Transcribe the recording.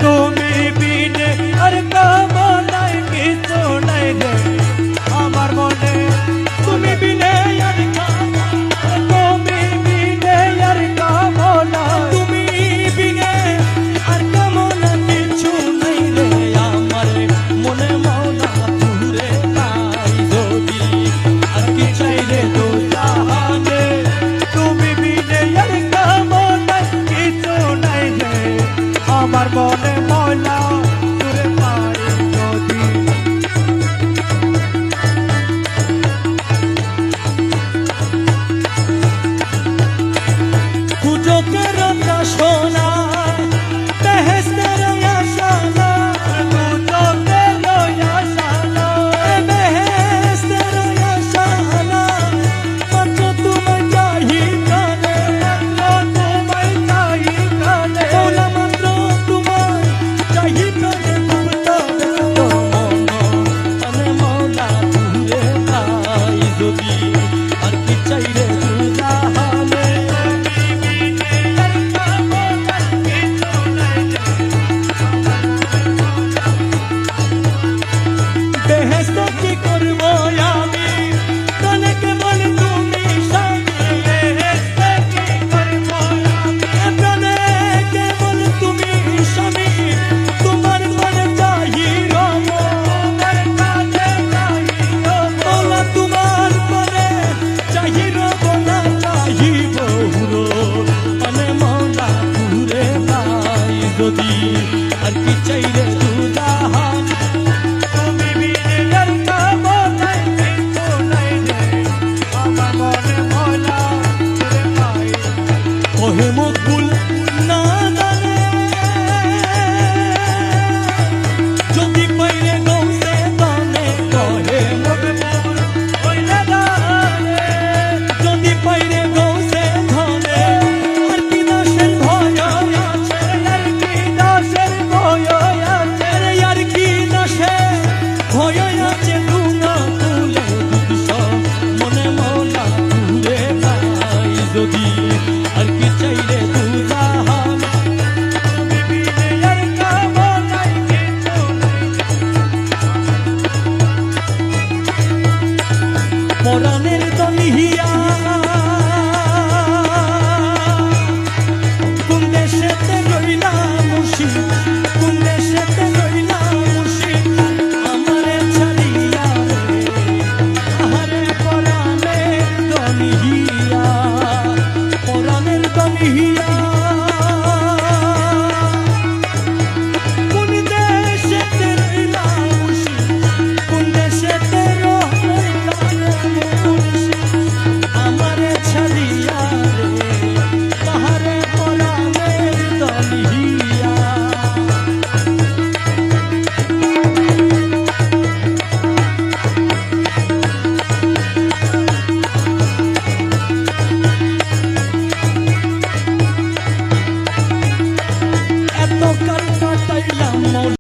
তুমি বিনে আর কামনাই কিছু নাই রে আমার মনে তুমি বিনে আর তুমি বিনে আর কামনা তুমি বিনে আর কামনা কিছু নাই রে আমার মনে মৌলা তুরে নাই যদি আর কি চাই রে তো জাহানে তুমি বিনে আর কামনা কিছু নাই রে আমার মনে মৌলা তুরে পাই যদি দুজকের সোনা বেহেশতের আশানা দুজকের আশানা বেহেশতের আশানা মাত্র তোমায় চাহি কানে মাত্র তোমায় চাহি কানে ওলা মাত্র তোমায় চাহি কানে ঘুমটা মনে মৌলা তুলে নাই যদি আর কি চাই রে জাহানে বেহেশত কি করব আমি তনে কেবল তুমি স্বামী বেহেশত কি করব আমি তনে কেবল তুমি স্বামী তোমার মনে চাহি রব তোমার কাছে চাহি রব ওলা তোমার মনে চাহি রব না চাহি বহুরো মনে মৌলা তুরে নাই যদি আর কি চাই রে দুজাহান তুমি বিনে আর কামনাই কিছু নাই রে আমার মনে মৌলা তুরে পাই ওহে মকবুল না